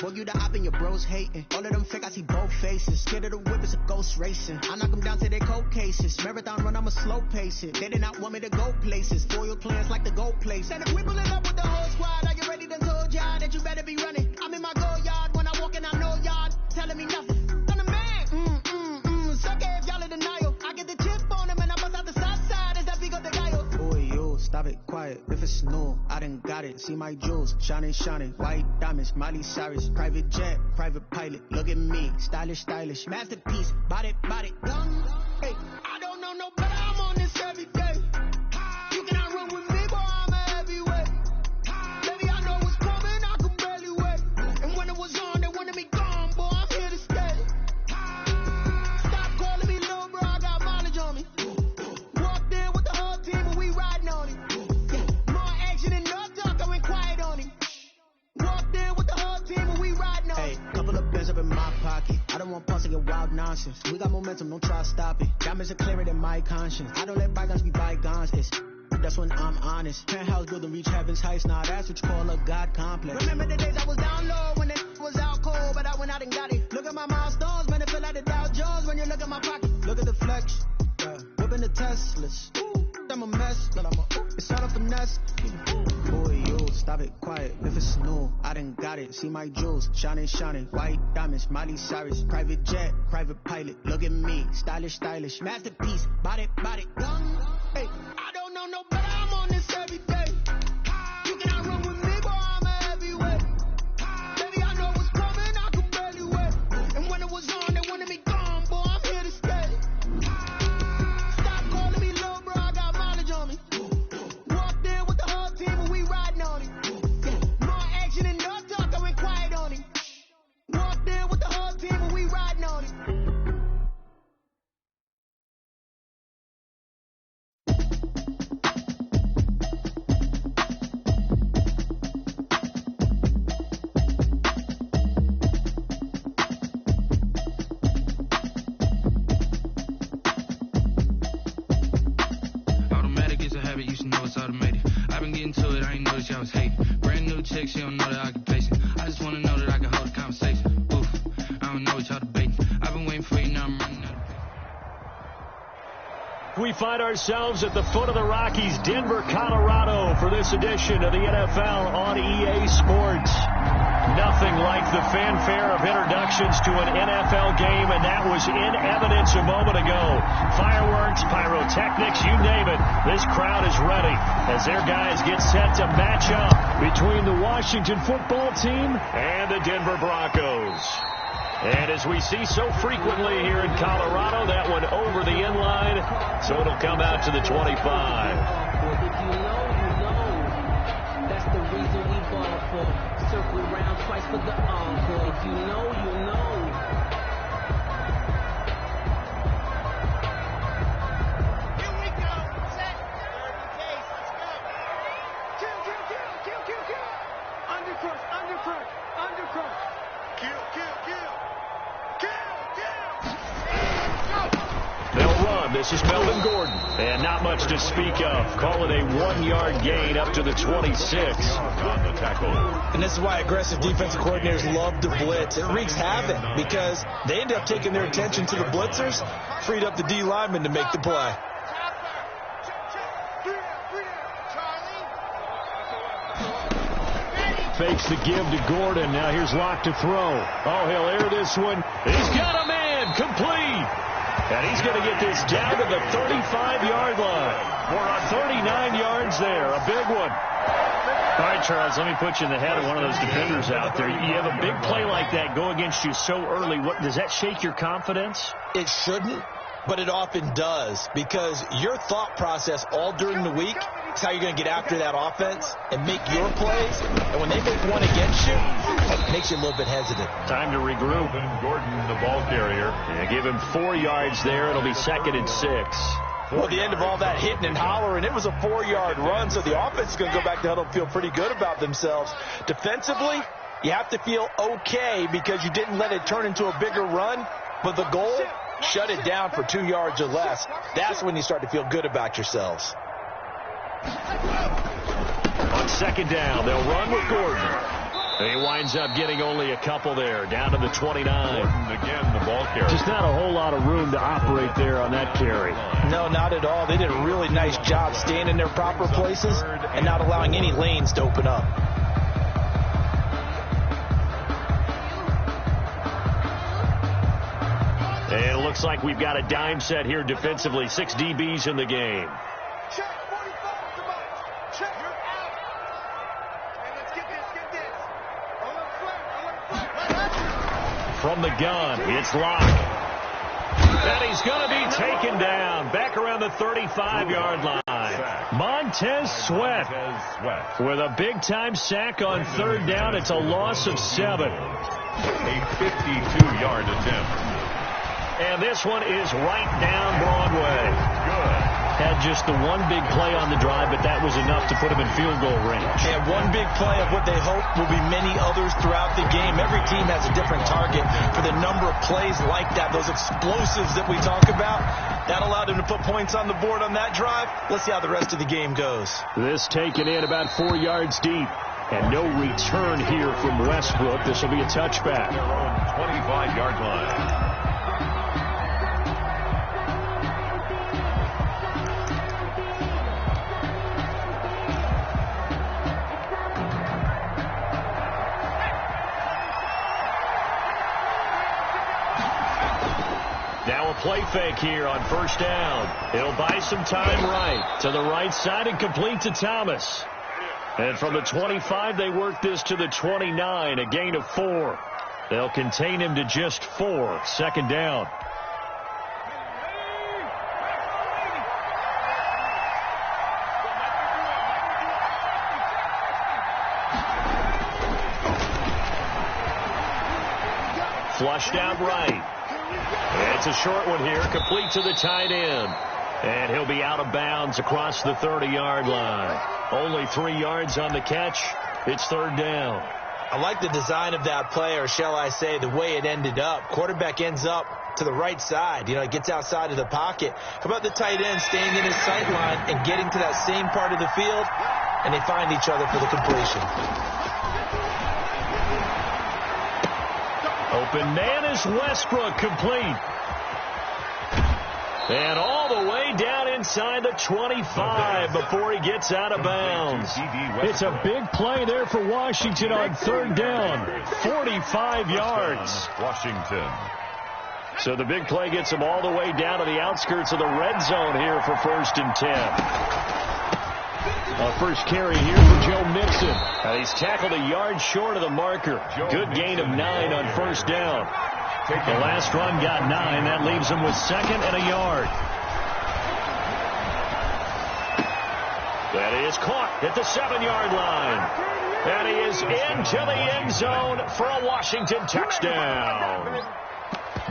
Boy, you the op and your bros hating. All of them fake, I see both faces. Scared of the whip, it's a ghost racing. I knock them down to their cold cases. Marathon run, I'ma slow pace it. They did not want me to go places. Foil plans like the go place. And if we pulling up with the whole squad, are you ready? Done told y'all that you better be running. I'm in my go yard. When I walk in, I know y'all telling me nothing. I'm the man. Suck it if y'all in denial. I get the chip on him and I bust out the south side. Is that Vigo de Gallo? Boy, yo, stop it, quiet. If it's new, I done got it. See my jewels, shining, shining. White diamonds, Miley Cyrus. Private jet, private pilot. Look at me, stylish, stylish. Masterpiece, body, young. Hey, I don't know no better. I'm on this every day. You cannot run with me, boy, I'm a heavyweight. Baby, I know what's coming, I can barely wait. And when it was on, they wanted me gone, boy, I'm here to stay. Stop calling me little bro, I got mileage on me. Walked in with the whole team and we riding on him. More action and no talk, I went quiet on him. Walked in with the whole team and we riding on him. Hey, couple of bands up in my pocket. I don't want pause to get wild nonsense. We got momentum, don't try to stop it. Diamonds are clearer than my conscience. I don't let bygones be bygones. That's when I'm honest. Penthouse building reach heaven's heights. Now that's what you call a God complex. Remember the days I was down low when it was out cold, but I went out and got it. Look at my milestones, man, it feel like the Dow Jones when you look at my pocket. Look at the flex, whipping the Teslas. I'm a mess, but it's all a finesse. Boy, yo, stop it, quiet. If it's new, I done got it. See my jewels, shining, shining. White diamonds, Miley Cyrus. Private jet, private pilot. Look at me, stylish, stylish. Masterpiece, body, young. Hey, I don't know no better. I'm on this every day. You cannot run with me, boy, I'm a heavyweight. Baby, I know what's coming, I can barely wait. And when it was on, they wanted me gone, boy, I'm here to stay. Stop calling me little bro, I got mileage on me. Walked in with the whole team and we riding on him. More action and no talk, I went quiet on him. Walked in with the whole team and we riding on him. She don't know that I can pace it. I just wanna know that I can hold a conversation. Oof, I don't know what y'all debating. I've been waiting for you, now I'm running out of patience. We find ourselves at the foot of the Rockies, Denver, Colorado, for this edition of the NFL on EA Sports. Nothing like the fanfare of introductions to an NFL game, and that was in evidence a moment ago. Fireworks, pyrotechnics, you name it. This crowd is ready as their guys get set to match up between the Washington football team and the Denver Broncos. And as we see so frequently here in Colorado, that one over the inline, so it'll come out to the 25. That's the reason we ball for. Circle around twice for the encore. If you know, you know. Here we go. Set. Third case. Let's go. Kill. Undercrook. Kill. They'll run. This is Melvin Gordon. And not much to speak of. Call it a 1-yard gain up to the 26 on the tackle. And this is why aggressive defensive coordinators love to blitz. It wreaks havoc because they end up taking their attention to the blitzers, freed up the D lineman to make the play. Fakes the give to Gordon. Now here's Locke to throw. Oh, he'll air this one. He's got a man. Complete. And he's going to get this down to the 35-yard line. We're on 39 yards there. A big one. All right, Charles, let me put you in the head of one of those defenders out there. You have a big play like that go against you so early. Does that shake your confidence? It shouldn't, but it often does, because your thought process all during the week is how you're going to get after that offense and make your plays. And when they make one against you, it makes you a little bit hesitant. Time to regroup. Gordon, the ball carrier. Yeah, give him 4 yards there. It'll be 2nd and 6. Well, the end of all that hitting and hollering, it was a 4-yard run, so the offense is going to go back to huddle and feel pretty good about themselves. Defensively, you have to feel okay because you didn't let it turn into a bigger run, but the goal, shut it down for 2 yards or less. That's when you start to feel good about yourselves. On 2nd down, they'll run with Gordon. He winds up getting only a couple there, down to the 29. Again, the ball carrier. Just not a whole lot of room to operate there on that carry. No, not at all. They did a really nice job staying in their proper places and not allowing any lanes to open up. And it looks like we've got a dime set here defensively. 6 DBs in the game. From the gun, it's Locke. And he's going to be taken down back around the 35-yard line. Montez Sweat with a big-time sack on third down. It's a loss of 7. A 52-yard attempt. And this one is right down Broadway. Good. Had just the one big play on the drive, but that was enough to put him in field goal range. And one big play of what they hope will be many others throughout the game. Every team has a different target for the number of plays like that, those explosives that we talk about. That allowed him to put points on the board on that drive. Let's see how the rest of the game goes. This taken in about 4 yards deep. And no return here from Westbrook. This will be a touchback. Their own 25-yard line. Now a play fake here on first down. He'll buy some time right to the right side and complete to Thomas. And from the 25, they work this to the 29, a gain of 4. They'll contain him to just 4. Second down. Flushed out right. It's a short one here, complete to the tight end. And he'll be out of bounds across the 30-yard line. Only 3 yards on the catch. It's third down. I like the design of that play, or shall I say the way it ended up. Quarterback ends up to the right side. You know, it gets outside of the pocket. How about the tight end staying in his sight line and getting to that same part of the field, and they find each other for the completion. Open man is Westbrook, complete. And all the way down inside the 25 before he gets out of bounds. It's a big play there for Washington on third down. 45 yards. Washington. So the big play gets him all the way down to the outskirts of the red zone here for 1st and 10. First carry here for Joe Mixon. He's tackled a yard short of the marker. Good gain of 9 on first down. The last run got 9. That leaves him with 2nd and a yard. That is caught at the 7-yard line. And he is into the end zone for a Washington touchdown.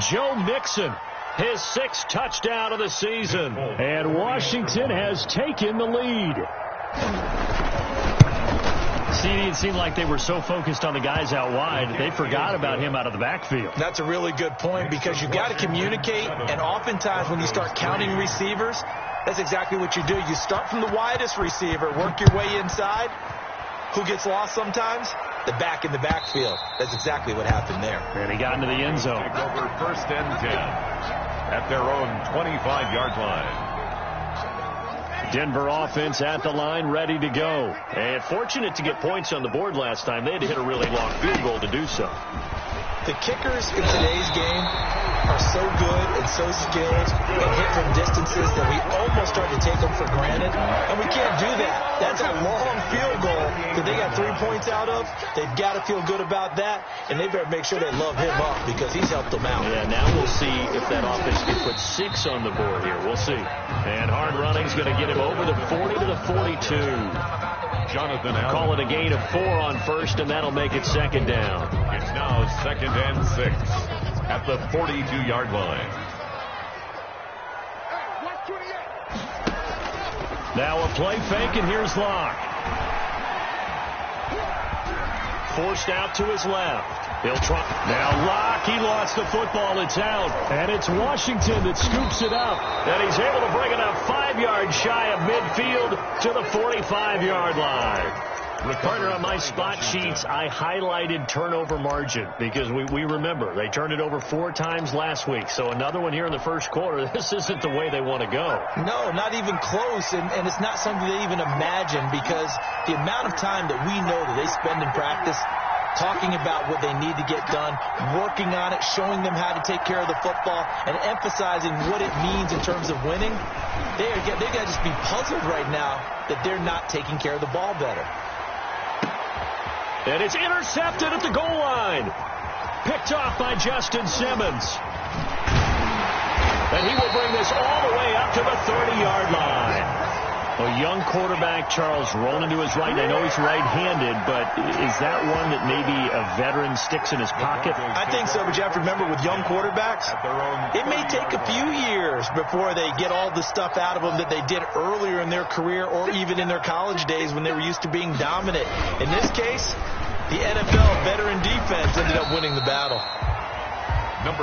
Joe Mixon, his 6th touchdown of the season. And Washington has taken the lead. It seemed like they were so focused on the guys out wide, they forgot about him out of the backfield. That's a really good point, because you got to communicate, and oftentimes when you start counting receivers, that's exactly what you do. You start from the widest receiver, work your way inside. Who gets lost sometimes? The back in the backfield. That's exactly what happened there. And he got into the end zone. Take over 1st and 10 at their own 25-yard line. Denver offense at the line, ready to go. And fortunate to get points on the board last time. They had to hit a really long field goal to do so. The kickers in today's game are so good and so skilled and hit from distances that we almost start to take them for granted. And we can't do that. That's a long field goal that they got 3 points out of. They've got to feel good about that, and they better make sure they love him up, because he's helped them out. Yeah, now we'll see if that offense can put 6 on the board here. We'll see. And hard running's going to get him over the 40 to the 42. Jonathan Allen. Call it a gain of 4 on first, and that'll make it second down. It's now 2nd and 6 at the 42-yard line. Now a play fake, and here's Locke. Forced out to his left. He'll try. Now Locke, he lost the football. It's out. And it's Washington that scoops it up. And he's able to bring it up 5 yards shy of midfield to the 45-yard line. Partner, on my spot sheets, I highlighted turnover margin because we remember they turned it over 4 times last week. So another one here in the first quarter. This isn't the way they want to go. No, not even close, and it's not something they even imagine because the amount of time that we know that they spend in practice talking about what they need to get done, working on it, showing them how to take care of the football, and emphasizing what it means in terms of winning. They got to just be puzzled right now that they're not taking care of the ball better. And it's intercepted at the goal line. Picked off by Justin Simmons. And he will bring this all the way up to the 30-yard line. A young quarterback, Charles, rolling to his right. I know he's right-handed, but is that one that maybe a veteran sticks in his pocket? I think so, but you have to remember with young quarterbacks, it may take a few years before they get all the stuff out of them that they did earlier in their career or even in their college days when they were used to being dominant. In this case, the NFL veteran defense ended up winning the battle.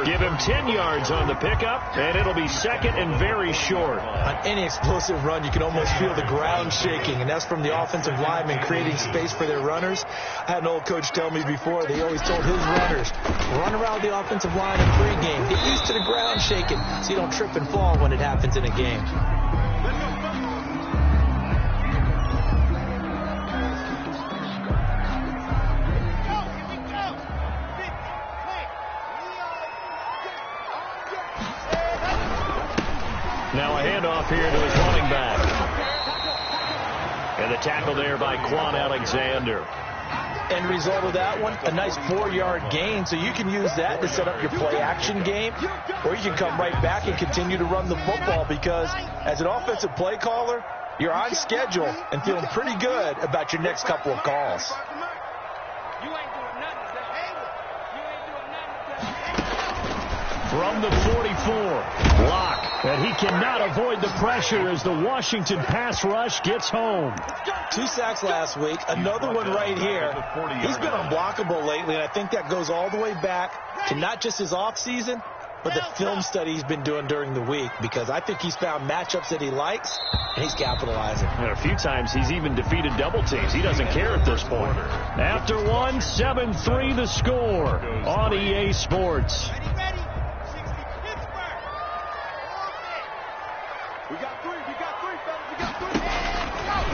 Give him 10 yards on the pickup, and it'll be second and very short. On any explosive run, you can almost feel the ground shaking, and that's from the offensive linemen creating space for their runners. I had an old coach tell me before, they always told his runners, run around the offensive line in pregame. Get used to the ground shaking so you don't trip and fall when it happens in a game. Now a handoff here to his running back. And the tackle there by Quan Alexander. End result of that one, a nice 4-yard gain, so you can use that to set up your play-action game, or you can come right back and continue to run the football because as an offensive play caller, you're on schedule and feeling pretty good about your next couple of calls. From the 44, block. And he cannot avoid the pressure as the Washington pass rush gets home. 2 sacks last week, another one right here. He's been unblockable lately, and I think that goes all the way back to not just his offseason, but the film study he's been doing during the week, because I think he's found matchups that he likes, and he's capitalizing. And a few times he's even defeated double teams. He doesn't care at this point. After one, 7-3 the score on EA Sports.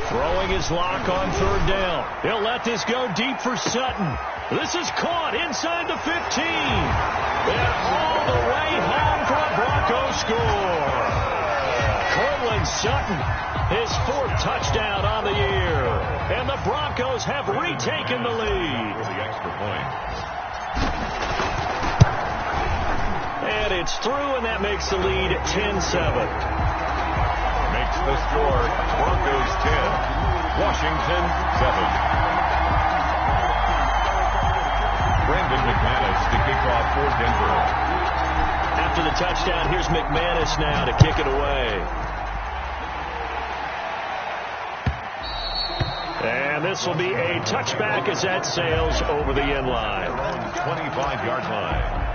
Throwing his lock on 3rd down. He'll let this go deep for Sutton. This is caught inside the 15. And all the way home for a Broncos score. Cortland Sutton, his 4th touchdown on the year. And the Broncos have retaken the lead. For the extra point. And it's through, and that makes the lead 10-7. Makes the score Broncos 10, Washington 7. Brandon McManus to kick off for Denver. After the touchdown, here's McManus now to kick it away. And this will be a touchback as that sails over the end line. 25-yard line.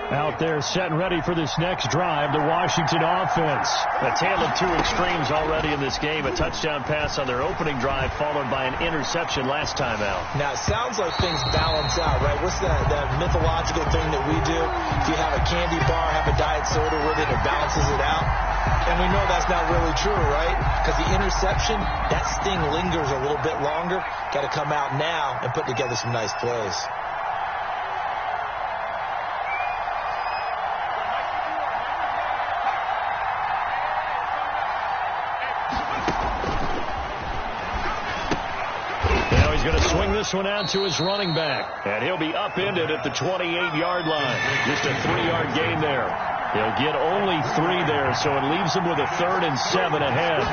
Out there set and ready for this next drive, the Washington offense. A tale of 2 extremes already in this game. A touchdown pass on their opening drive followed by an interception last time out. Now, it sounds like things balance out, right? What's that mythological thing that we do? If you have a candy bar, have a diet soda with it, it balances it out. And we know that's not really true, right? Because the interception, that sting lingers a little bit longer. Got to come out now and put together some nice plays. Going to swing this one out to his running back. And he'll be upended at the 28-yard line. Just a 3-yard gain there. He'll get only 3 there, so it leaves him with a 3rd and 7 ahead.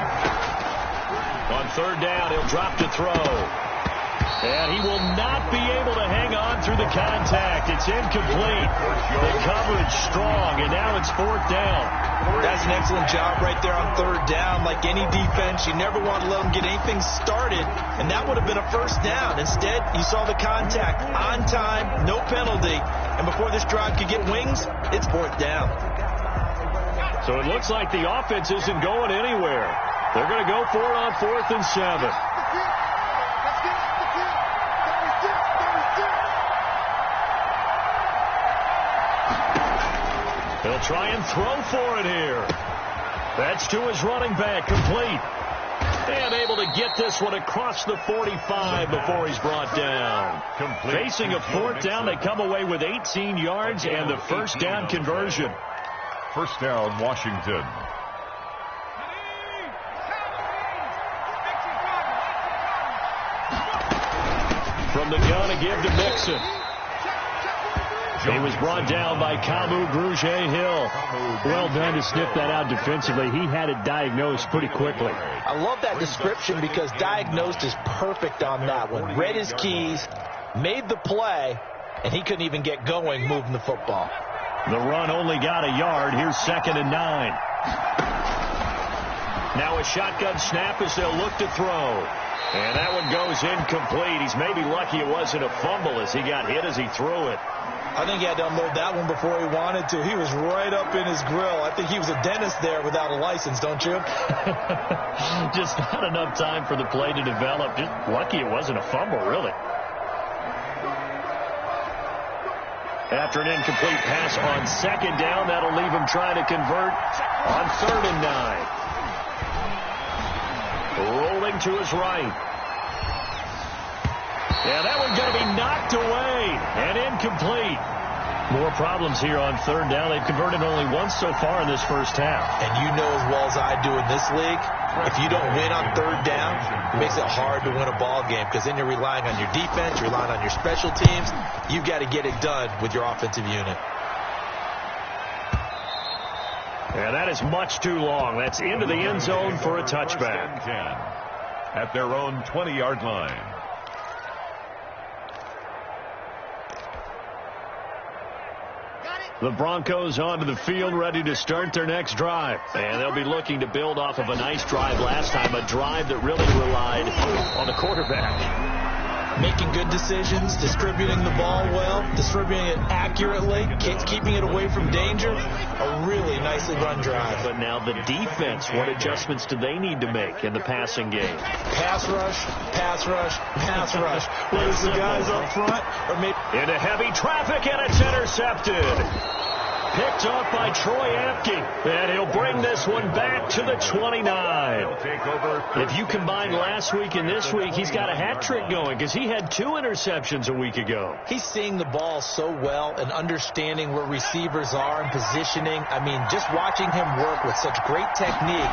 On 3rd down, he'll drop to throw. And he will not be able to hang on through the contact. It's incomplete. The coverage strong, and now it's 4th down. That's does an excellent job right there on third down. Like any defense, you never want to let them get anything started, and that would have been a first down. Instead, you saw the contact on time, no penalty, and before this drive could get wings, it's fourth down. So it looks like the offense isn't going anywhere. They're going to go for it on 4th and 7. He'll try and throw for it here. That's to his running back, complete. And able to get this one across the 45 before he's brought down. Facing a 4th down, they come away with 18 yards and the first down conversion. First down, Washington. From the gun, a give to Mixon. He was brought down by Kamu Grugier-Hill. Well done to sniff that out defensively. He had it diagnosed pretty quickly. I love that description because diagnosed is perfect on that one. Read his keys, made the play, and he couldn't even get going moving the football. The run only got a yard. Here's 2nd and 9. Now a shotgun snap as they'll look to throw. And that one goes incomplete. He's maybe lucky it wasn't a fumble as he got hit as he threw it. I think he had to unload that one before he wanted to. He was right up in his grill. I think he was a dentist there without a license, don't you? Just not enough time for the play to develop. Just lucky it wasn't a fumble, really. After an incomplete pass on 2nd down, that'll leave him trying to convert on 3rd and 9. Rolling to his right. Yeah, that one's going to be knocked away and incomplete. More problems here on 3rd down. They've converted only once so far in this first half. And you know as well as I do in this league, if you don't win on 3rd down, it makes it hard to win a ball game because then you're relying on your defense, you're relying on your special teams. You've got to get it done with your offensive unit. Yeah, that is much too long. That's into the end zone for a touchback. At their own 20-yard line. The Broncos onto the field ready to start their next drive. And they'll be looking to build off of a nice drive last time, a drive that really relied on the quarterback. Making good decisions, distributing the ball well, distributing it accurately, keeping it away from danger. A really nicely run drive. But now the defense, what adjustments do they need to make in the passing game? Pass rush, pass rush, pass rush. Whether it's the guys up front or maybe into heavy traffic, and it's intercepted. Picked off by Troy Apke. And he'll bring this one back to the 29. If you combine last week and this week, he's got a hat trick going because he had 2 interceptions a week ago. He's seeing the ball so well and understanding where receivers are and positioning. I mean, just watching him work with such great technique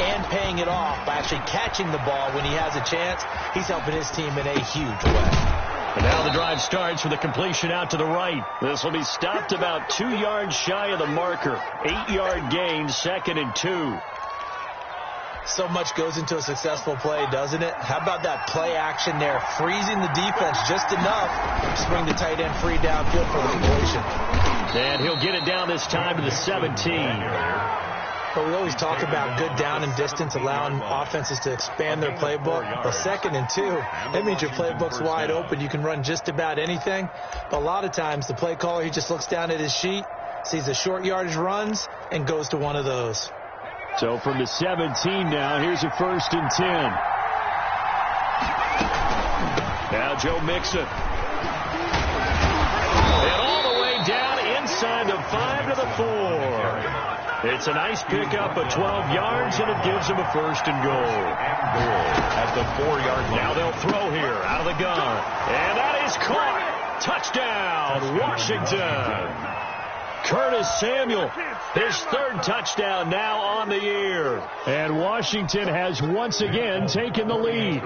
and paying it off by actually catching the ball when he has a chance, he's helping his team in a huge way. And now the drive starts with a completion out to the right. This will be stopped about 2 yards shy of the marker. 8-yard gain, 2nd and 2. So much goes into a successful play, doesn't it? How about that play action there, freezing the defense just enough to bring the tight end free downfield for the completion. And he'll get it down this time to the 17. But we always talk about good down and distance, allowing offenses to expand their playbook. Well, 2nd and 2, that means your playbook's wide open. You can run just about anything. But a lot of times, the play caller, he just looks down at his sheet, sees the short yardage runs, and goes to one of those. So from the 17 now, here's a 1st and 10. Now Joe Mixon. And all the way down inside the 5 to the 4. It's a nice pickup of 12 yards, and it gives him a 1st and goal. At the 4-yard line. Now they'll throw here out of the gun. And that is caught. Touchdown, Washington. Curtis Samuel, his 3rd touchdown now on the year. And Washington has once again taken the lead.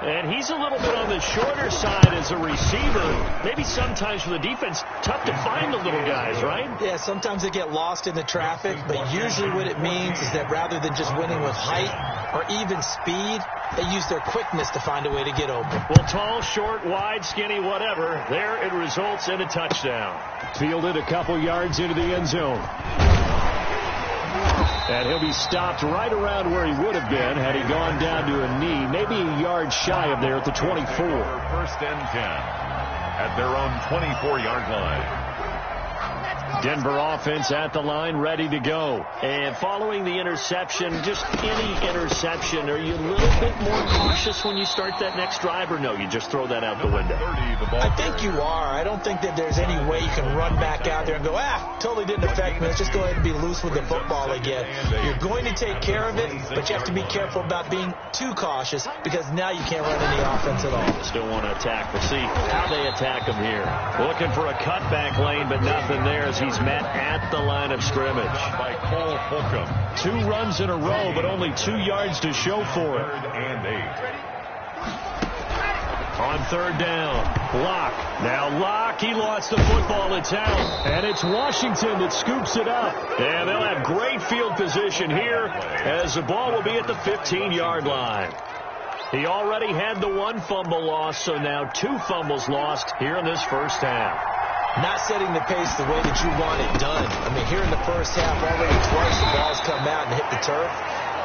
And he's a little bit on the shorter side as a receiver. Maybe sometimes for the defense, tough to find the little guys, right? Yeah, sometimes they get lost in the traffic, but usually what it means is that rather than just winning with height or even speed, they use their quickness to find a way to get open. Well, tall, short, wide, skinny, whatever, there it results in a touchdown. Fielded a couple yards into the end zone. And he'll be stopped right around where he would have been had he gone down to a knee, maybe a yard shy of there at the 24. First and 10 at their own 24-yard line. Denver offense at the line, ready to go. And following the interception, just any interception, are you a little bit more cautious when you start that next drive, or no, you just throw that out the window? I think you are. I don't think that there's any way you can run back out there and go, totally didn't affect me. Let's just go ahead and be loose with the football again. You're going to take care of it, but you have to be careful about being too cautious because now you can't run any offense at all. Still want to attack. We'll see how they attack him here. Looking for a cutback lane, but nothing there as he's met at the line of scrimmage. By Cole Holcomb. 2 runs in a row, but only 2 yards to show for it. And 8. On third down, Locke. Now Locke, he lost the football. It's out. And it's Washington that scoops it up. And they'll have great field position here as the ball will be at the 15-yard line. He already had the 1 fumble loss, so now 2 fumbles lost here in this first half. Not setting the pace the way that you want it done. I mean, here in the first half, already twice the ball's come out and hit the turf.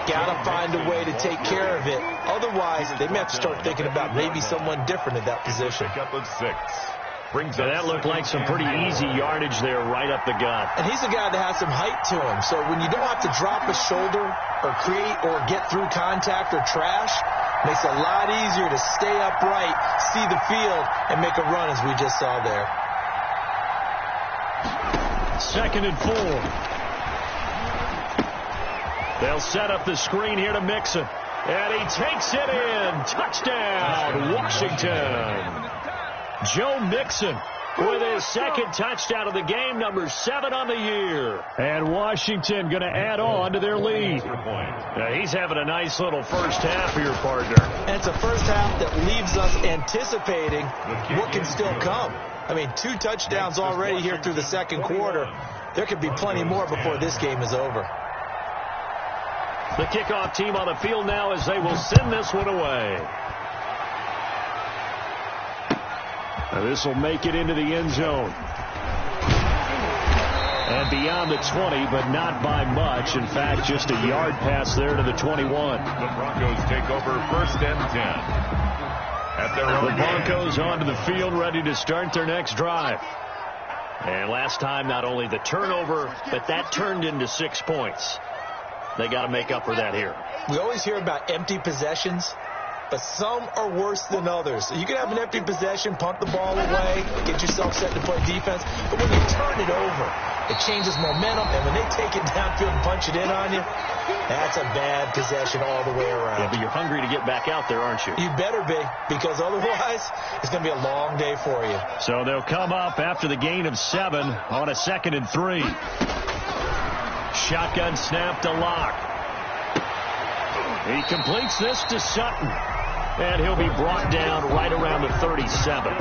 Got to find a way to take care of it. Otherwise, they may have to start thinking about maybe someone different at that position. Pick up of 6. So that looked like some pretty easy yardage there right up the gut. And he's a guy that has some height to him. So when you don't have to drop a shoulder or create or get through contact or trash, makes it a lot easier to stay upright, see the field, and make a run as we just saw there. 2nd and 4. They'll set up the screen here to Mixon. And he takes it in. Touchdown, Washington. Joe Mixon with his 2nd touchdown of the game, number 7 on the year. And Washington going to add on to their lead. Now, he's having a nice little first half here, partner. And it's a first half that leaves us anticipating what can still come. I mean, 2 touchdowns already here through the second quarter. There could be plenty more before this game is over. The kickoff team on the field now as they will send this one away. Now this will make it into the end zone. And beyond the 20, but not by much. In fact, just a yard pass there to the 21. The Broncos take over 1st and 10. At their own the Broncos onto the field, ready to start their next drive. And last time, not only the turnover, but that turned into 6 points. They got to make up for that here. We always hear about empty possessions, but some are worse than others. So you can have an empty possession, punt the ball away, get yourself set to play defense. But when you turn it over, it changes momentum. And when they take it downfield and punch it in on you, that's a bad possession all the way around. Yeah, but you're hungry to get back out there, aren't you? You better be, because otherwise it's going to be a long day for you. So they'll come up after the gain of 7 on a 2nd and 3. Shotgun snap to Locke. He completes this to Sutton. And he'll be brought down right around the 37.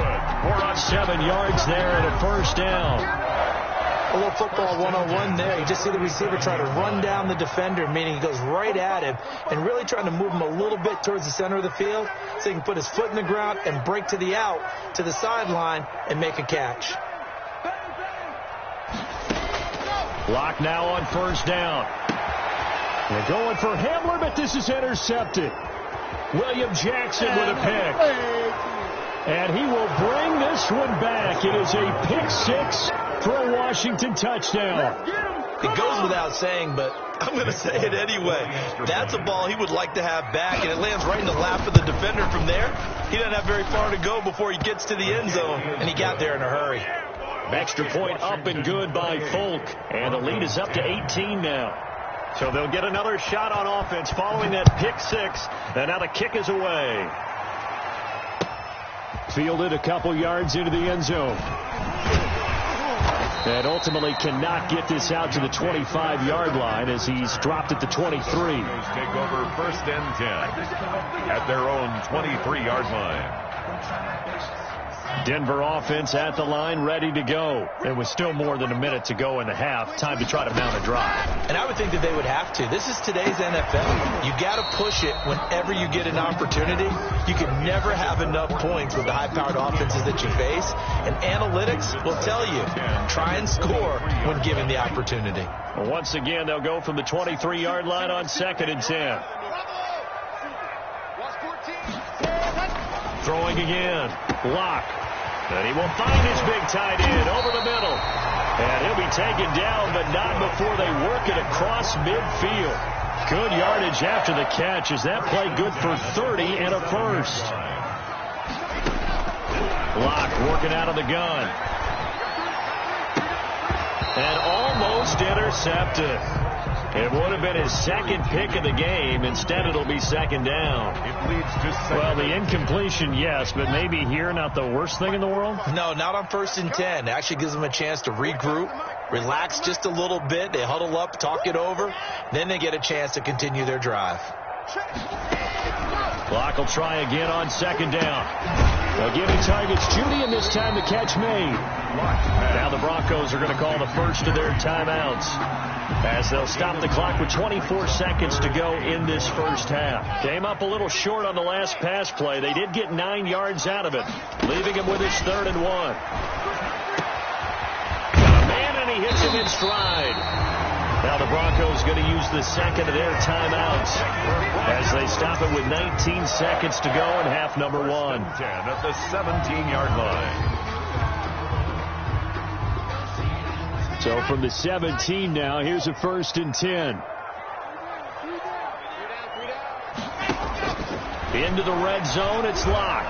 7 yards there and a first down. A little football 101 there. You just see the receiver try to run down the defender, meaning he goes right at him and really trying to move him a little bit towards the center of the field so he can put his foot in the ground and break to the out, to the sideline, and make a catch. Locke now on first down. They're going for Hamler, but this is intercepted. William Jackson with a pick. And he will bring this one back. It is a pick 6 for a Washington touchdown. It goes without saying, but I'm going to say it anyway. That's a ball he would like to have back, and it lands right in the lap of the defender from there. He doesn't have very far to go before he gets to the end zone, and he got there in a hurry. Extra point up and good by Folk. And the lead is up to 18 now. So they'll get another shot on offense following that pick 6. And now the kick is away. Fielded a couple yards into the end zone. And ultimately cannot get this out to the 25-yard line as he's dropped at the 23. Take over 1st and 10 at their own 23-yard line. Denver offense at the line, ready to go. There was still more than a minute to go in the half. Time to try to mount a drive. And I would think that they would have to. This is today's NFL. You got to push it whenever you get an opportunity. You can never have enough points with the high-powered offenses that you face. And analytics will tell you, try and score when given the opportunity. Well, once again, they'll go from the 23-yard line on 2nd and 10. Throwing again. Lock. And he will find his big tight end over the middle. And he'll be taken down, but not before they work it across midfield. Good yardage after the catch. Is that play good for 30 and a first? Lock working out of the gun. And almost intercepted. It would have been his second pick of the game. Instead, it'll be 2nd down. It leads to second. Well, the incompletion, yes, but maybe here not the worst thing in the world? No, not on 1st and 10. It actually gives them a chance to regroup, relax just a little bit. They huddle up, talk it over. Then they get a chance to continue their drive. Clock will try again on 2nd down. They'll give him targets Judy, and this time the catch made. Now the Broncos are going to call the first of their timeouts as they'll stop the clock with 24 seconds to go in this first half. Came up a little short on the last pass play. They did get 9 yards out of it, leaving him with his 3rd and 1. Got a man, and he hits him in stride. Now the Broncos going to use the second of their timeouts as they stop it with 19 seconds to go in half number 1. 10 at the 17-yard line. So from the 17 now, here's a 1st and 10. Into the red zone, it's Lock.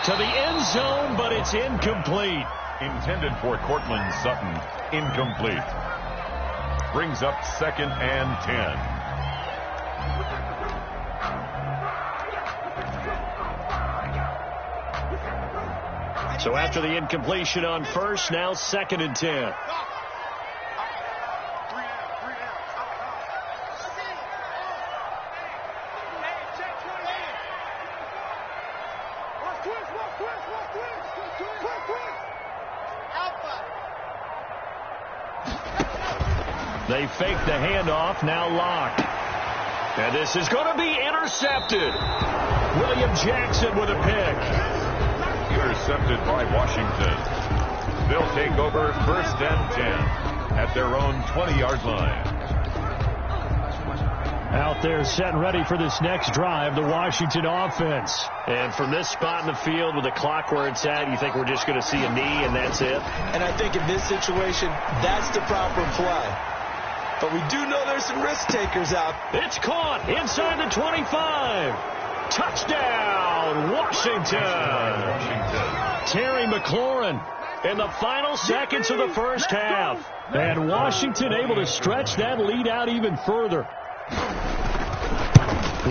To the end zone, but it's incomplete. Intended for Cortland Sutton. Incomplete. Brings up 2nd and 10. So after the incompletion on first, now 2nd and 10. They fake the handoff, now Lock. And this is going to be intercepted. William Jackson with a pick. Intercepted by Washington. They'll take over 1st and 10 at their own 20-yard line. Out there set and ready for this next drive, the Washington offense. And from this spot in the field with the clock where it's at, you think we're just going to see a knee and that's it? And I think in this situation, that's the proper play. But we do know there's some risk takers out. It's caught inside the 25. Touchdown, Washington. Terry McLaurin in the final seconds of the first half. And Washington able to stretch that lead out even further.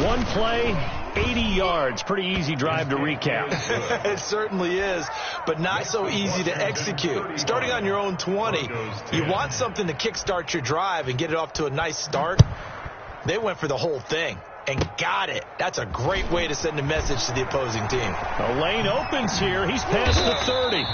One play, 80 yards. Pretty easy drive to recap. It certainly is, but not so easy to execute. Starting on your own 20, you want something to kickstart your drive and get it off to a nice start. They went for the whole thing and got it. That's a great way to send a message to the opposing team. The lane opens here. He's past the 30.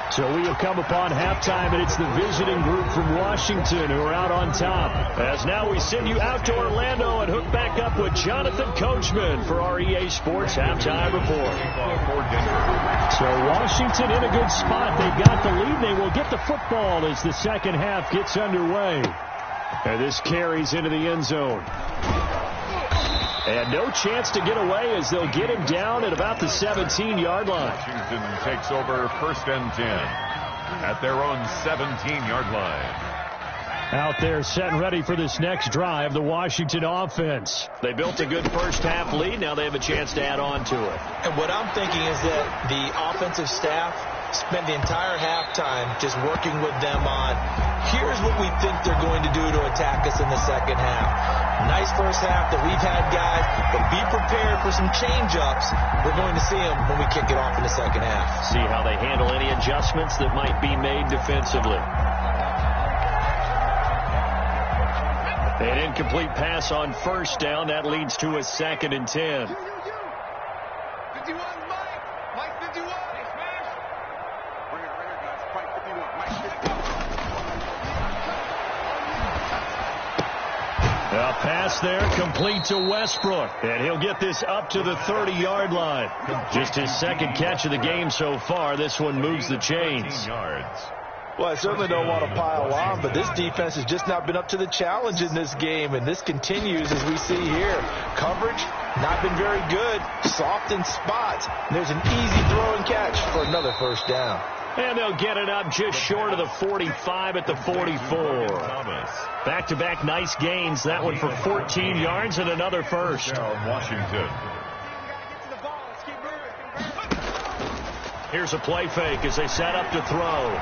So we have come upon halftime, and it's the visiting group from Washington who are out on top. As now we send you out to Orlando and hook back up with Jonathan Coachman for our EA Sports Halftime Report. So Washington in a good spot. They've got the lead. They will get the football as the second half gets underway. And this carries into the end zone. And no chance to get away as they'll get him down at about the 17-yard line. Washington takes over 1st and 10 at their own 17-yard line. Out there set and ready for this next drive, the Washington offense. They built a good first half lead. Now they have a chance to add on to it. And what I'm thinking is that the offensive staff spent the entire halftime just working with them on, here's what we think they're going to do to attack us in the second half. Nice first half that we've had, guys, but be prepared for some change-ups. We're going to see them when we kick it off in the second half. See how they handle any adjustments that might be made defensively. An incomplete pass on first down. That leads to a 2nd and 10. 51 Mike. A pass there, complete to Westbrook. And he'll get this up to the 30-yard line. Just his second catch of the game so far. This one moves the chains. Well, I certainly don't want to pile on, but this defense has just not been up to the challenge in this game, and this continues as we see here. Coverage, not been very good. Soft in spots. And there's an easy throw and catch for another first down. And they'll get it up just short of the 45 at the 44. Back-to-back nice gains. That one for 14 yards and another first. Washington. Here's a play fake as they set up to throw.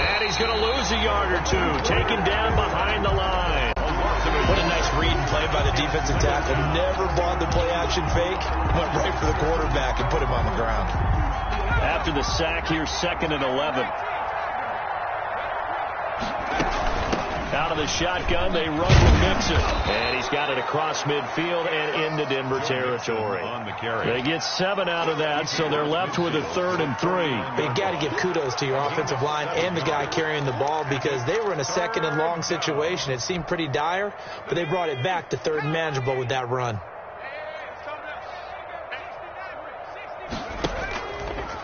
And he's going to lose a yard or two. Taken down behind the line. What a nice read and play by the defensive tackle. Never bought the play-action fake. Went right for the quarterback and put him on the ground. After the sack, here's 2nd and 11. Out of the shotgun, they run with Mixon. And he's got it across midfield and into Denver territory. They get 7 out of that, so they're left with a 3rd and 3. But you got to give kudos to your offensive line and the guy carrying the ball because they were in a 2nd and long situation. It seemed pretty dire, but they brought it back to 3rd and manageable with that run.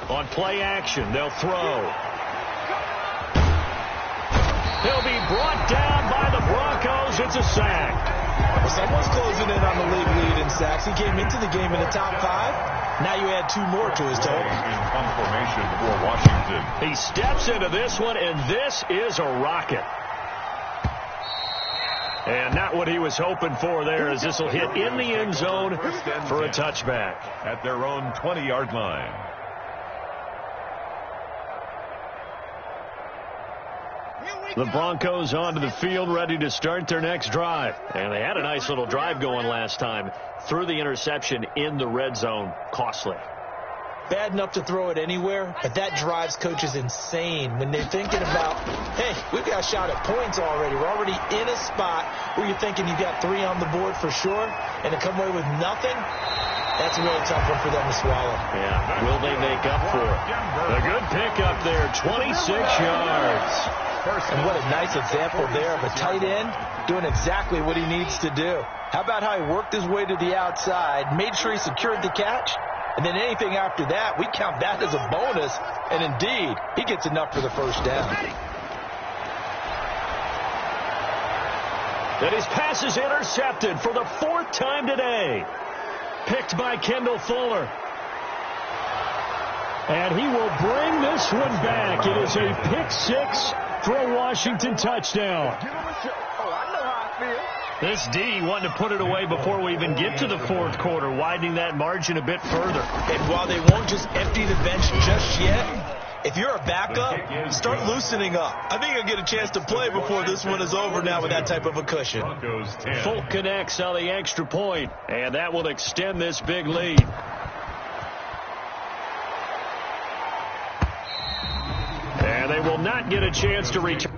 On play action, they'll throw. He'll be brought down by the Broncos. It's a sack. Well, someone's closing in on the league lead in sacks. He came into the game in the top 5. Now you add 2 more to his total. In formation for Washington. He steps into this one, and this is a rocket. And not what he was hoping for there, as this will hit in the end zone for a touchback. At their own 20-yard line. The Broncos onto the field, ready to start their next drive. And they had a nice little drive going last time. Threw the interception in the red zone. Costly. Bad enough to throw it anywhere, but that drives coaches insane when they're thinking about, hey, we've got a shot at points already. We're already in a spot where you're thinking you've got 3 on the board for sure, and to come away with nothing, that's a really tough one for them to swallow. Yeah, will they make up for it? A good pickup there, 26 yards. And what a nice example there of a tight end doing exactly what he needs to do. How about how he worked his way to the outside, made sure he secured the catch, and then anything after that, we count that as a bonus. And indeed, he gets enough for the first down. And his pass is intercepted for the 4th time today. Picked by Kendall Fuller. And he will bring this one back. It is a pick 6 for a Washington touchdown. This D wanting to put it away before we even get to the 4th quarter, widening that margin a bit further. And while they won't just empty the bench just yet, if you're a backup, start loosening up. I think you'll get a chance to play before this one is over now with that type of a cushion. Folk connects on the extra point, and that will extend this big lead. And they will not get a chance to return.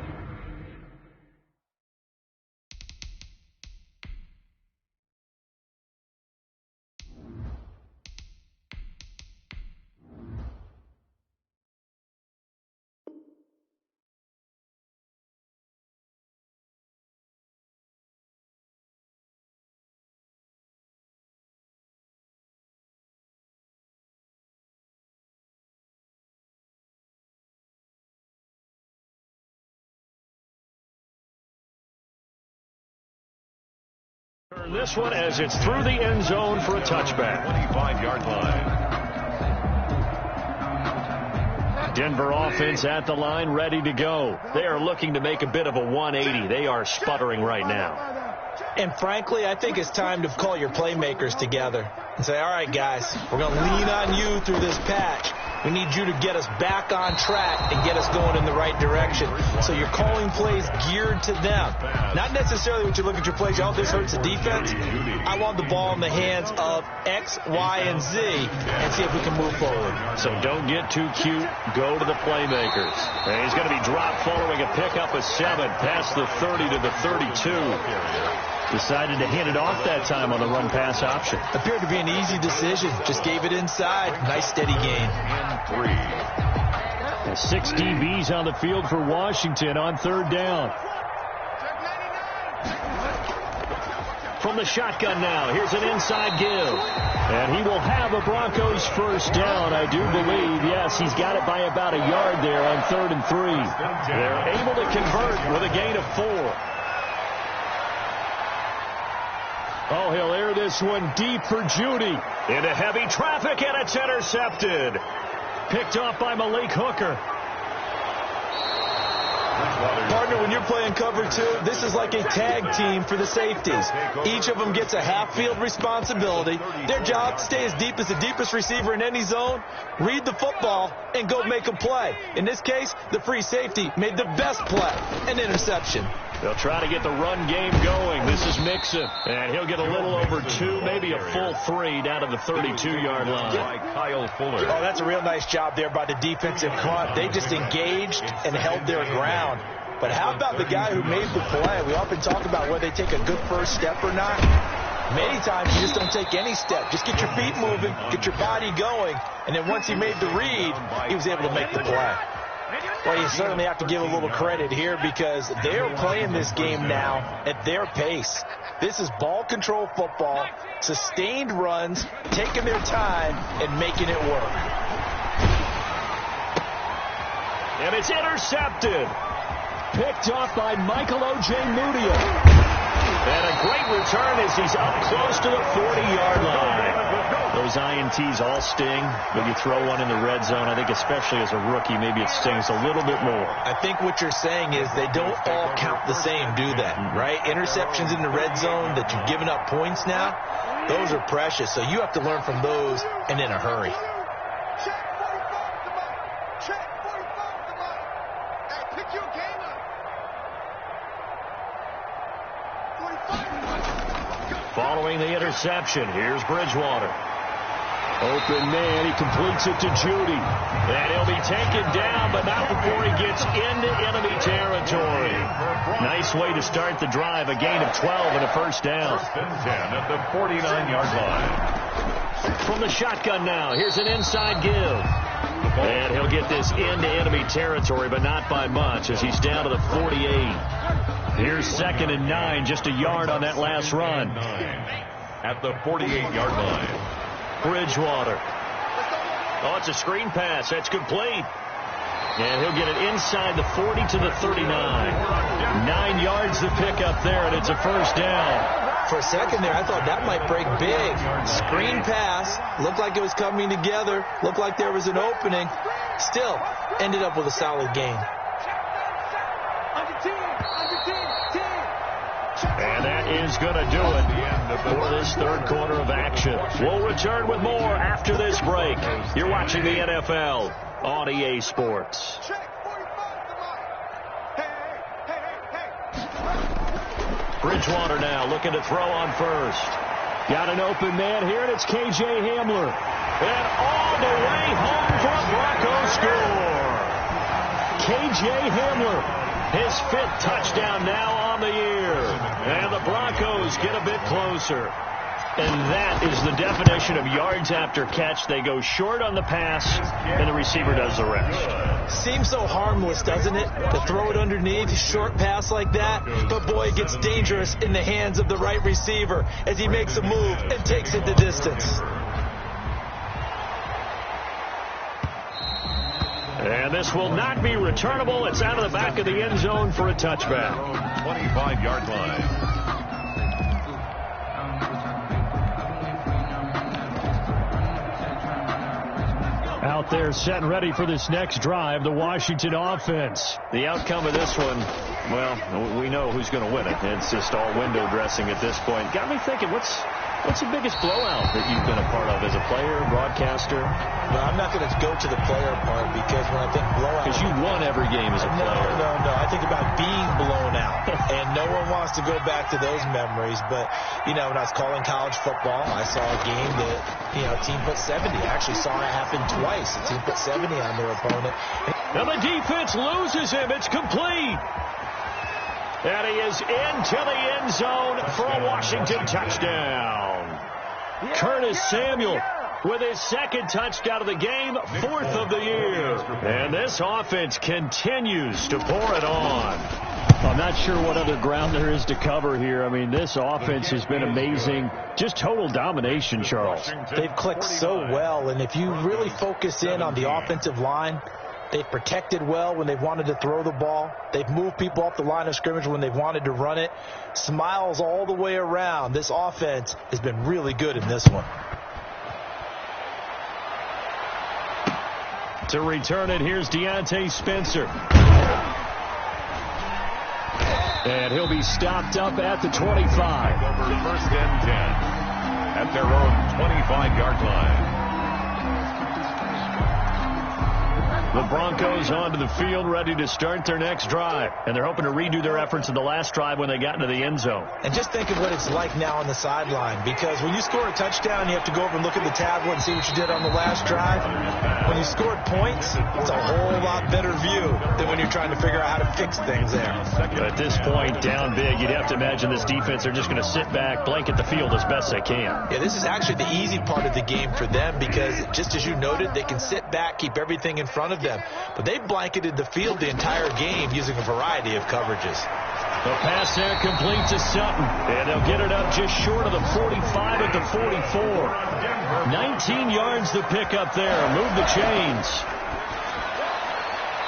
This one as it's through the end zone for a touchback. 25-yard line. Denver offense at the line, ready to go. They are looking to make a bit of a 180. They are sputtering right now. And frankly, I think it's time to call your playmakers together and say, all right, guys, we're going to lean on you through this patch. We need you to get us back on track and get us going in the right direction. So you're calling plays geared to them. Not necessarily when you look at your plays, oh, this hurts the defense. I want the ball in the hands of X, Y, and Z and see if we can move forward. So don't get too cute. Go to the playmakers. And he's going to be dropped following a pickup of 7 past the 30 to the 32. Decided to hand it off that time on the run-pass option. Appeared to be an easy decision. Just gave it inside. Nice, steady gain. 6 DBs on the field for Washington on 3rd down. From the shotgun now, here's an inside give. And he will have a Broncos first down, I do believe. Yes, he's got it by about a yard there on 3rd and 3. They're able to convert with a gain of 4. Oh, he'll air this one deep for Judy. Into heavy traffic, and it's intercepted. Picked off by Malik Hooker. Partner, when you're playing cover 2, this is like a tag team for the safeties. Each of them gets a half-field responsibility. Their job, stay as deep as the deepest receiver in any zone, read the football, and go make a play. In this case, the free safety made the best play, an interception. They'll try to get the run game going. This is Mixon, and he'll get a little over 2, maybe a full 3 down to the 32-yard line. Kyle Fuller. Oh, that's a real nice job there by the defensive front. They just engaged and held their ground. But how about the guy who made the play? We often talk about whether they take a good first step or not. Many times you just don't take any step. Just get your feet moving, get your body going, and then once he made the read, he was able to make the play. Well, you certainly have to give a little credit here because they're playing this game now at their pace. This is ball control football, sustained runs, taking their time, and making it work. And it's intercepted. Picked off by Michael O.J. Mudia. And a great return as he's up close to the 40-yard line. Those INTs all sting, but you throw one in the red zone, I think especially as a rookie, maybe it stings a little bit more. I think what you're saying is they don't all count the same, do they? Right? Interceptions in the red zone that you've given up points now, those are precious. So you have to learn from those and in a hurry. Following the interception, here's Bridgewater. Open man, he completes it to Judy. And he'll be taken down, but not before he gets into enemy territory. Nice way to start the drive, a gain of 12 and a first down. First and 10 at the 49-yard line. From the shotgun now, here's an inside give. And he'll get this into enemy territory, but not by much as he's down to the 48. Here's 2nd and 9, just a yard on that last run. At the 48-yard line. Bridgewater. Oh, it's a screen pass. That's complete. And he'll get it inside the 40 to the 39. 9 yards to pick up there, and it's a first down. For a second there, I thought that might break big. Screen pass. Looked like it was coming together. Looked like there was an opening. Still, ended up with a solid gain. And that is going to do it for this third quarter of action. We'll return with more after this break. You're watching the NFL on EA Sports. Bridgewater now looking to throw on first. Got an open man here, and it's K.J. Hamler. And all the way home for a Broncos score. K.J. Hamler. His 5th touchdown now on the year. And the Broncos get a bit closer. And that is the definition of yards after catch. They go short on the pass, and the receiver does the rest. Seems so harmless, doesn't it? To throw it underneath, short pass like that. But boy, it gets dangerous in the hands of the right receiver as he makes a move and takes it the distance. And this will not be returnable. It's out of the back of the end zone for a touchback. 25-yard line. Out there set and ready for this next drive, the Washington offense. The outcome of this one, well, we know who's going to win it. It's just all window dressing at this point. Got me thinking, what's the biggest blowout that you've been a part of as a player, broadcaster? No, I'm not going to go to the player part because when I think blowout... Because you won every game as a player. No. I think about being blown out. And no one wants to go back to those memories. But, when I was calling college football, I saw a game that, a team put 70. I actually saw it happen twice. A team put 70 on their opponent. And the defense loses him. It's complete. And he is into the end zone for a Washington touchdown. Curtis Samuel with his 2nd touchdown of the game, 4th of the year. And this offense continues to pour it on. I'm not not sure what other ground there is to cover here. I mean, this offense has been amazing. Just total domination, Charles. They've clicked so well, and if you really focus in on the offensive line, they've protected well when they've wanted to throw the ball. They've moved people off the line of scrimmage when they've wanted to run it. Smiles all the way around. This offense has been really good in this one. To return it, here's Deontay Spencer. And he'll be stopped up at the 25. Over 1st and 10 at their own 25-yard line. The Broncos onto the field, ready to start their next drive. And they're hoping to redo their efforts in the last drive when they got into the end zone. And just think of what it's like now on the sideline, because when you score a touchdown, you have to go over and look at the tablet and see what you did on the last drive. When you scored points, it's a whole lot better view than when you're trying to figure out how to fix things there. At this point, down big, you'd have to imagine this defense are just going to sit back, blanket the field as best they can. Yeah, this is actually the easy part of the game for them, because just as you noted, they can sit back, keep everything in front of them. But they blanketed the field the entire game using a variety of coverages. The pass there complete to Sutton. And they'll get it up just short of the 45 at the 44. 19 yards to pick up there. Move the chains.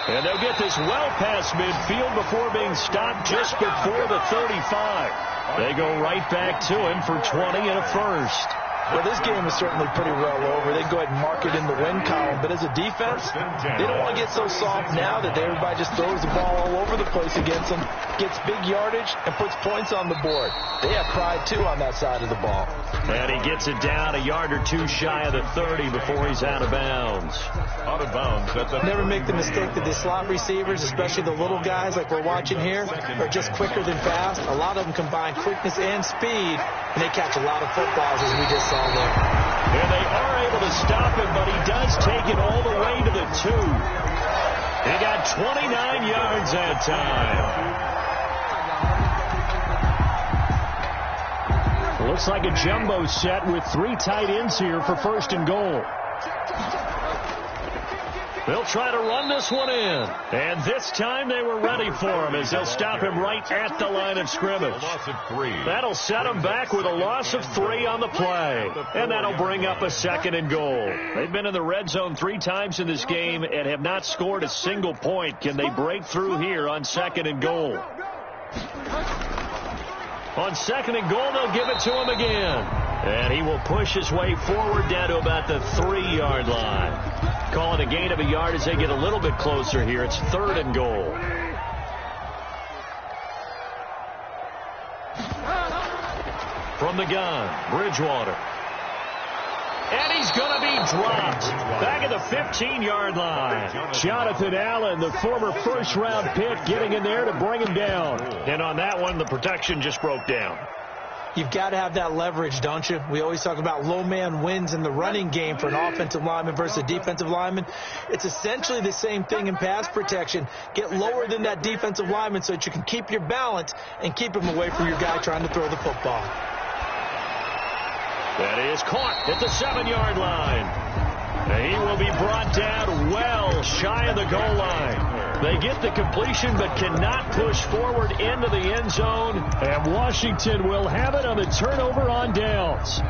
And they'll get this well past midfield before being stopped just before the 35. They go right back to him for 20 and a first. Well, this game is certainly pretty well over. They go ahead and mark it in the win column. But as a defense, they don't want to get so soft now that everybody just throws the ball all over the place against them, gets big yardage, and puts points on the board. They have pride, too, on that side of the ball. And he gets it down a yard or two shy of the 30 before he's out of bounds. Out of bounds. Never make the mistake that the slot receivers, especially the little guys like we're watching here, are just quicker than fast. A lot of them combine quickness and speed, and they catch a lot of footballs, as we just saw there. And they are able to stop him, but he does take it all the way to the 2. He got 29 yards that time. Looks like a jumbo set with 3 tight ends here for 1st and goal. They'll try to run this one in. And this time they were ready for him as they'll stop him right at the line of scrimmage. Loss of 3. That'll set him back with a loss of 3 on the play. And that'll bring up a 2nd and goal. They've been in the red zone 3 times in this game and have not scored a single point. Can they break through here on 2nd and goal? On 2nd and goal, they'll give it to him again. And he will push his way forward down to about the 3-yard line. Call it a gain of a yard as they get a little bit closer here. It's 3rd and goal. From the gun, Bridgewater. And he's going to be dropped back at the 15-yard line. Jonathan Allen, the former first-round pick, getting in there to bring him down. And on that one, the protection just broke down. You've got to have that leverage, don't you? We always talk about low man wins in the running game for an offensive lineman versus a defensive lineman. It's essentially the same thing in pass protection. Get lower than that defensive lineman so that you can keep your balance and keep him away from your guy trying to throw the football. That is caught at the 7-yard line. He will be brought down well shy of the goal line. They get the completion but cannot push forward into the end zone. And Washington will have it on the turnover on downs.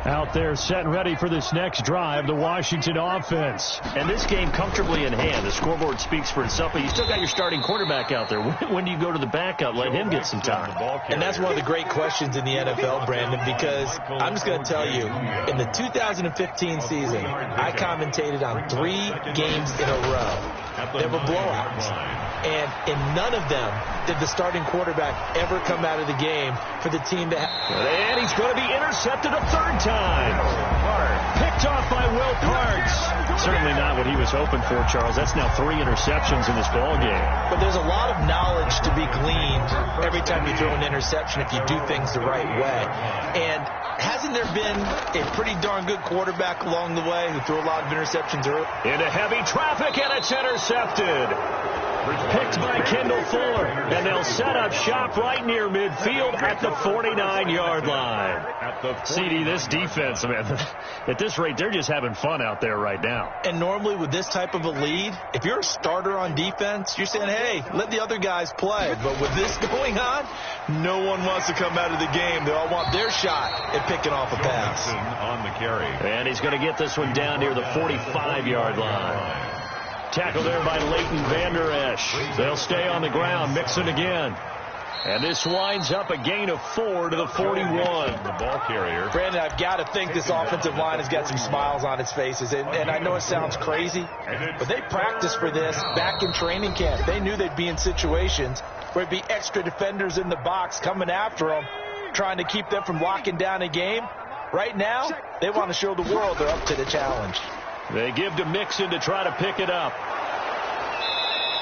Out there set and ready for this next drive, the Washington offense. And this game comfortably in hand. The scoreboard speaks for itself, but you still got your starting quarterback out there. When do you go to the backup? Let him get some time. And that's one of the great questions in the NFL, Brandon, because I'm just going to tell you, in the 2015 season, I commentated on 3 games in a row. There were blowouts. And in none of them did the starting quarterback ever come out of the game for the team that... And he's going to be intercepted a 3rd time. Picked off by Will Parks. Certainly not what he was hoping for, Charles. That's now 3 interceptions in this ball game. But there's a lot of knowledge to be gleaned every time you throw an interception if you do things the right way. And hasn't there been a pretty darn good quarterback along the way who threw a lot of interceptions early? Into heavy traffic, and it's intercepted. Picked by Kendall Fuller. And they'll set up shop right near midfield at the 49-yard line. CD, this defense, man, at this rate, they're just having fun out there right now. And normally with this type of a lead, if you're a starter on defense, you're saying, hey, let the other guys play. But with this going on, no one wants to come out of the game. They all want their shot at picking off a pass. On the carry. And he's going to get this one down near the 45-yard line. Tackle there by Leighton Vander Esch. They'll stay on the ground, mixing again. And this winds up a gain of 4 to the 41. The ball carrier. Brandon, I've got to think this offensive line has got some smiles on its faces. And I know it sounds crazy, but they practiced for this back in training camp. They knew they'd be in situations where it'd be extra defenders in the box coming after them, trying to keep them from locking down a game. Right now, they want to show the world they're up to the challenge. They give to Mixon to try to pick it up.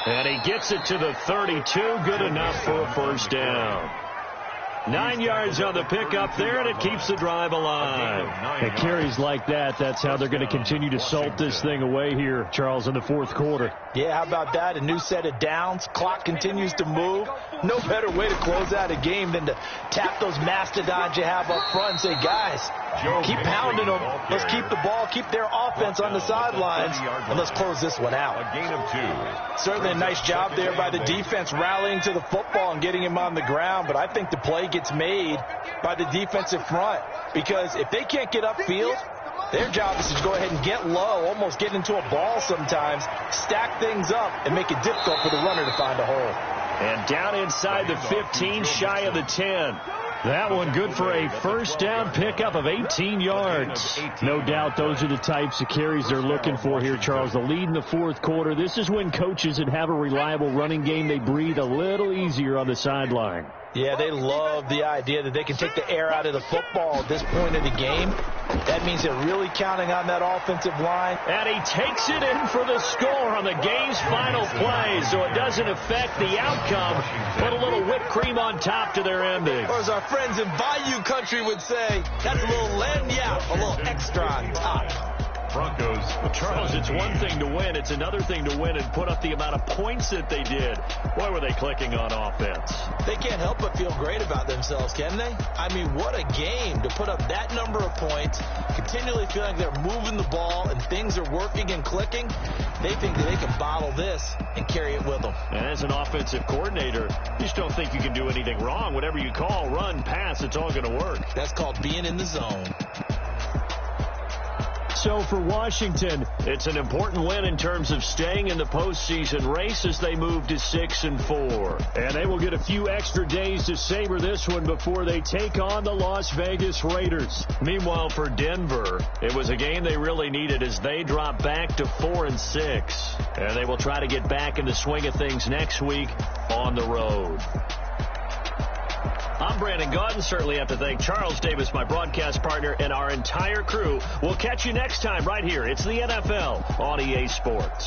And he gets it to the 32. Good enough for a first down. 9 yards on the pickup there, and it keeps the drive alive. And carries like that, that's how they're going to continue to salt this thing away here, Charles, in the fourth quarter. Yeah, how about that? A new set of downs. Clock continues to move. No better way to close out a game than to tap those mastodons you have up front and say, guys, keep pounding them. Let's keep the ball, keep their offense on the sidelines, and let's close this one out. A gain of 2. Certainly a nice job there by the defense rallying to the football and getting him on the ground, but I think the play gets made by the defensive front, because if they can't get upfield, their job is to go ahead and get low, almost get into a ball sometimes, stack things up, and make it difficult for the runner to find a hole. And down inside the 15, shy of the 10. That one good for a first down pickup of 18 yards. No doubt those are the types of carries they're looking for here, Charles. The lead in the fourth quarter. This is when coaches that have a reliable running game, they breathe a little easier on the sideline. Yeah, they love the idea that they can take the air out of the football at this point of the game. That means they're really counting on that offensive line. And he takes it in for the score on the game's final play, so it doesn't affect the outcome. Put a little whipped cream on top to their ending. Or as our friends in Bayou Country would say, that's a little lagniappe, a little extra on top. Broncos. Charles, it's one thing to win. It's another thing to win and put up the amount of points that they did. Boy, were they clicking on offense. They can't help but feel great about themselves, can they? I mean, what a game to put up that number of points, continually feeling they're moving the ball and things are working and clicking. They think that they can bottle this and carry it with them. And as an offensive coordinator, you just don't think you can do anything wrong. Whatever you call, run, pass, it's all going to work. That's called being in the zone. So for Washington, it's an important win in terms of staying in the postseason race as they move to 6-4. And they will get a few extra days to savor this one before they take on the Las Vegas Raiders. Meanwhile, for Denver, it was a game they really needed as they drop back to 4-6. And they will try to get back in the swing of things next week on the road. I'm Brandon Gaudin. Certainly have to thank Charles Davis, my broadcast partner, and our entire crew. We'll catch you next time right here. It's the NFL on EA Sports.